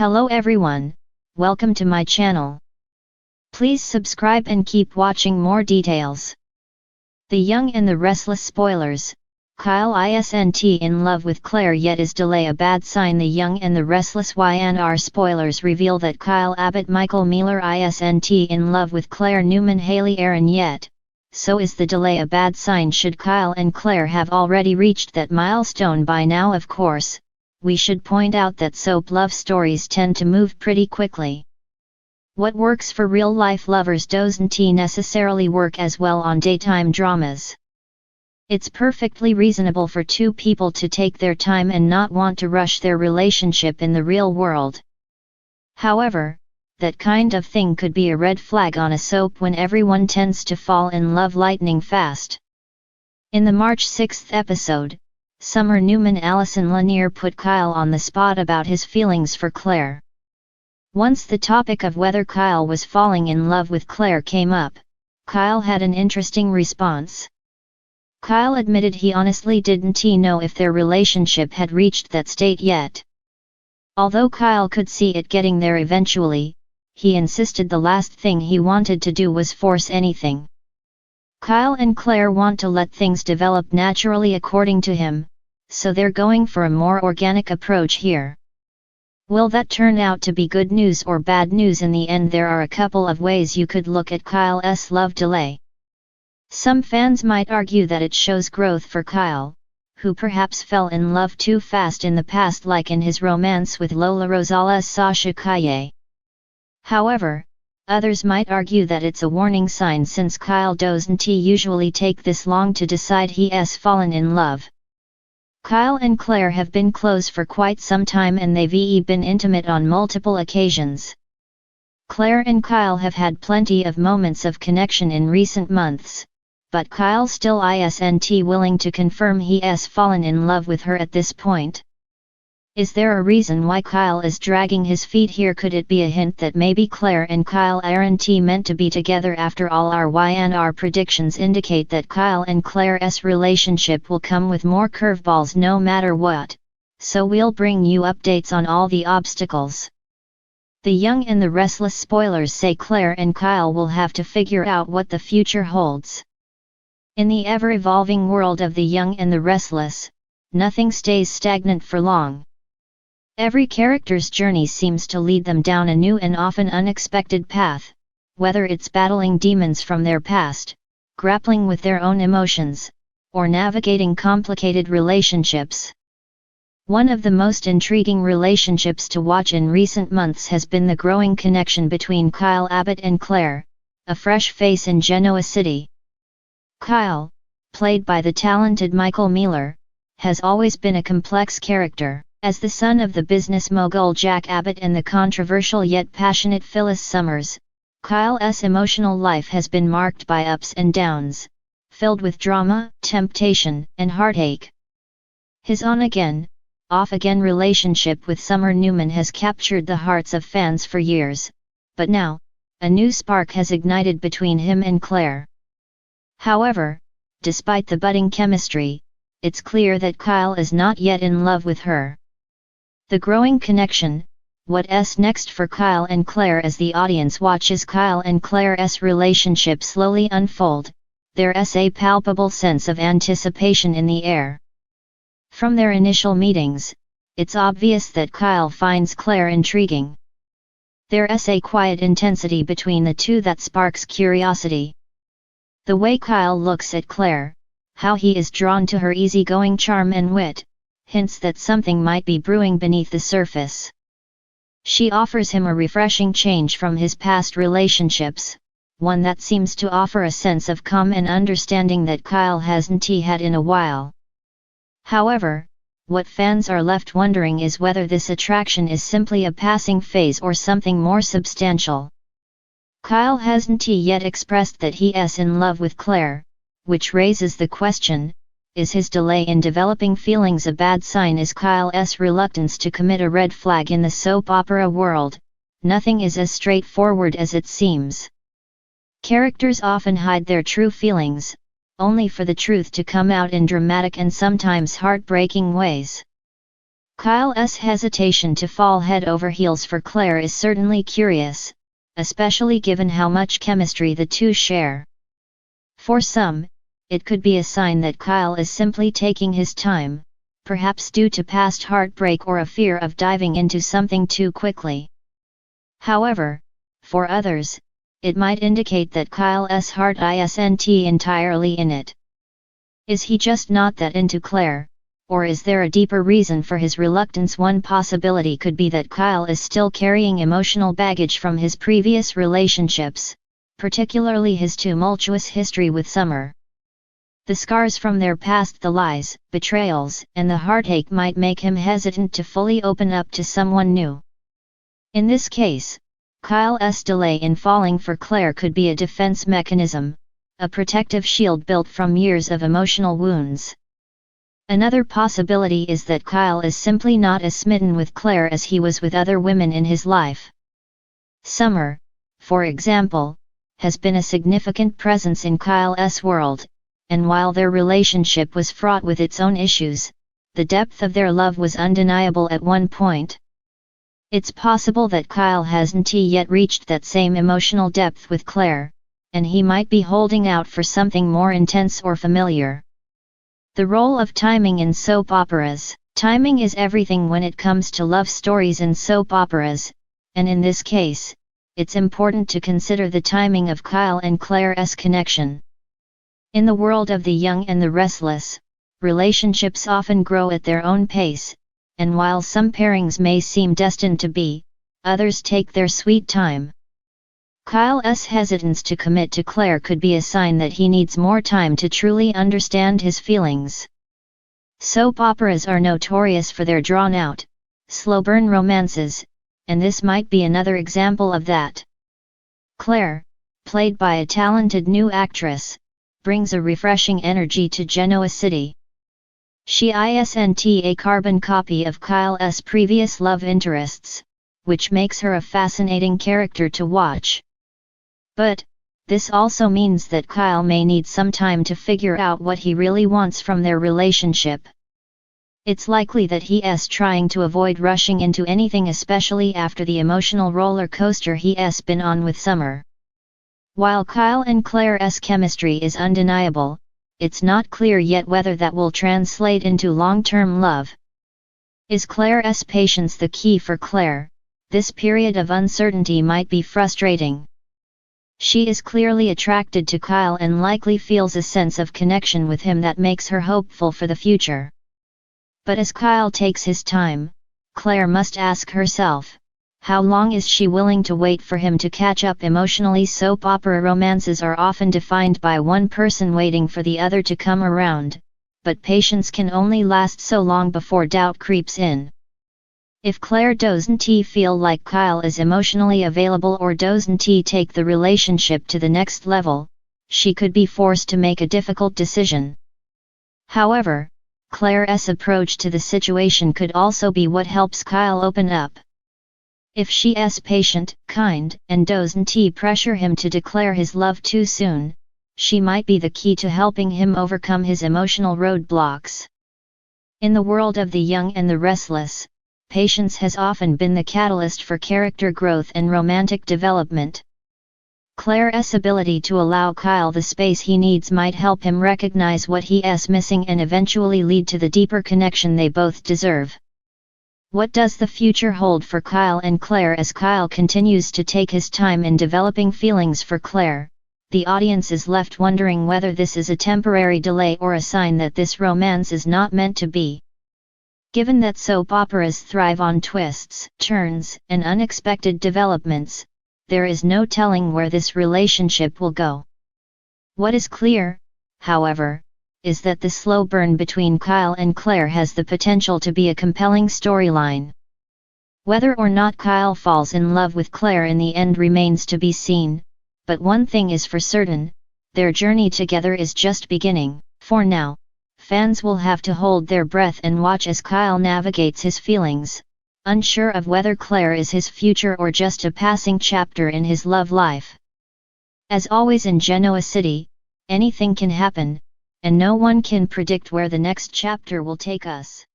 Hello everyone, welcome to my channel. Please subscribe and keep watching more details. The Young and the Restless spoilers. Kyle isn't in love with Claire yet, is delay a bad sign? The Young and the Restless YNR spoilers reveal that Kyle Abbott Michael Mealer isn't in love with Claire Newman Haley Aaron yet. So is the delay a bad sign? Should Kyle and Claire have already reached that milestone by now? Of course, we should point out that soap love stories tend to move pretty quickly. What works for real-life lovers doesn't necessarily work as well on daytime dramas. It's perfectly reasonable for two people to take their time and not want to rush their relationship in the real world. However, that kind of thing could be a red flag on a soap when everyone tends to fall in love lightning fast. In the March 6 episode, Summer Newman Allison Lanier put Kyle on the spot about his feelings for Claire. Once the topic of whether Kyle was falling in love with Claire came up, Kyle had an interesting response. Kyle admitted he honestly didn't know if their relationship had reached that state yet. Although Kyle could see it getting there eventually, he insisted the last thing he wanted to do was force anything. Kyle and Claire want to let things develop naturally according to him, so they're going for a more organic approach here. Will that turn out to be good news or bad news in the end? There are a couple of ways you could look at Kyle's love delay. Some fans might argue that it shows growth for Kyle, who perhaps fell in love too fast in the past, like in his romance with Lola Rosales Sasha Calle. However, others might argue that it's a warning sign, since Kyle doesn't usually take this long to decide he's fallen in love. Kyle and Claire have been close for quite some time and they've been intimate on multiple occasions. Claire and Kyle have had plenty of moments of connection in recent months, but Kyle still isn't willing to confirm he's fallen in love with her at this point. Is there a reason why Kyle is dragging his feet here? Could it be a hint that maybe Claire and Kyle aren't meant to be together after all? Our YNR predictions indicate that Kyle and Claire's relationship will come with more curveballs no matter what, so we'll bring you updates on all the obstacles. The Young and the Restless spoilers say Claire and Kyle will have to figure out what the future holds. In the ever-evolving world of the Young and the Restless, nothing stays stagnant for long. Every character's journey seems to lead them down a new and often unexpected path, whether it's battling demons from their past, grappling with their own emotions, or navigating complicated relationships. One of the most intriguing relationships to watch in recent months has been the growing connection between Kyle Abbott and Claire, a fresh face in Genoa City. Kyle, played by the talented Michael Mealer, has always been a complex character. As the son of the business mogul Jack Abbott and the controversial yet passionate Phyllis Summers, Kyle's emotional life has been marked by ups and downs, filled with drama, temptation, and heartache. His on-again, off-again relationship with Summer Newman has captured the hearts of fans for years, but now, a new spark has ignited between him and Claire. However, despite the budding chemistry, it's clear that Kyle is not yet in love with her. The growing connection, what's next for Kyle and Claire? As the audience watches Kyle and Claire's relationship slowly unfold, there's a palpable sense of anticipation in the air. From their initial meetings, it's obvious that Kyle finds Claire intriguing. There's a quiet intensity between the two that sparks curiosity. The way Kyle looks at Claire, how he is drawn to her easygoing charm and wit, hints that something might be brewing beneath the surface. She offers him a refreshing change from his past relationships, one that seems to offer a sense of calm and understanding that Kyle hasn't had in a while. However, what fans are left wondering is whether this attraction is simply a passing phase or something more substantial. Kyle hasn't yet expressed that he's in love with Claire, which raises the question, is his delay in developing feelings a bad sign? Is Kyle's reluctance to commit a red flag? In the soap opera world, nothing is as straightforward as it seems. Characters often hide their true feelings, only for the truth to come out in dramatic and sometimes heartbreaking ways. Kyle's hesitation to fall head over heels for Claire is certainly curious, especially given how much chemistry the two share. For some, it could be a sign that Kyle is simply taking his time, perhaps due to past heartbreak or a fear of diving into something too quickly. However, for others, it might indicate that Kyle's heart isn't entirely in it. Is he just not that into Claire, or is there a deeper reason for his reluctance? One possibility could be that Kyle is still carrying emotional baggage from his previous relationships, particularly his tumultuous history with Summer. The scars from their past, the lies, betrayals, and the heartache might make him hesitant to fully open up to someone new. In this case, Kyle's delay in falling for Claire could be a defense mechanism, a protective shield built from years of emotional wounds. Another possibility is that Kyle is simply not as smitten with Claire as he was with other women in his life. Summer, for example, has been a significant presence in Kyle's world, and while their relationship was fraught with its own issues, the depth of their love was undeniable at one point. It's possible that Kyle hasn't yet reached that same emotional depth with Claire, and he might be holding out for something more intense or familiar. The role of timing in soap operas. Timing is everything when it comes to love stories and soap operas, and in this case, it's important to consider the timing of Kyle and Claire's connection. In the world of the young and the restless, relationships often grow at their own pace, and while some pairings may seem destined to be, others take their sweet time. Kyle's hesitance to commit to Claire could be a sign that he needs more time to truly understand his feelings. Soap operas are notorious for their drawn-out, slow-burn romances, and this might be another example of that. Claire, played by a talented new actress, brings a refreshing energy to Genoa City. She isn't a carbon copy of Kyle's previous love interests, which makes her a fascinating character to watch. But, this also means that Kyle may need some time to figure out what he really wants from their relationship. It's likely that he's trying to avoid rushing into anything, especially after the emotional roller coaster he's been on with Summer. While Kyle and Claire's chemistry is undeniable, it's not clear yet whether that will translate into long-term love. Is Claire's patience the key for Claire? This period of uncertainty might be frustrating. She is clearly attracted to Kyle and likely feels a sense of connection with him that makes her hopeful for the future. But as Kyle takes his time, Claire must ask herself, how long is she willing to wait for him to catch up emotionally? Soap opera romances are often defined by one person waiting for the other to come around, but patience can only last so long before doubt creeps in. If Claire doesn't feel like Kyle is emotionally available or doesn't take the relationship to the next level, she could be forced to make a difficult decision. However, Claire's approach to the situation could also be what helps Kyle open up. If she's patient, kind, and doesn't pressure him to declare his love too soon, she might be the key to helping him overcome his emotional roadblocks. In the world of the young and the restless, patience has often been the catalyst for character growth and romantic development. Claire's ability to allow Kyle the space he needs might help him recognize what he is missing and eventually lead to the deeper connection they both deserve. What does the future hold for Kyle and Claire? As Kyle continues to take his time in developing feelings for Claire, the audience is left wondering whether this is a temporary delay or a sign that this romance is not meant to be. Given that soap operas thrive on twists, turns, and unexpected developments, there is no telling where this relationship will go. What is clear, however, is that the slow burn between Kyle and Claire has the potential to be a compelling storyline. Whether or not Kyle falls in love with Claire in the end remains to be seen, but one thing is for certain, their journey together is just beginning. For now, fans will have to hold their breath and watch as Kyle navigates his feelings, unsure of whether Claire is his future or just a passing chapter in his love life. As always in Genoa City, anything can happen, and no one can predict where the next chapter will take us.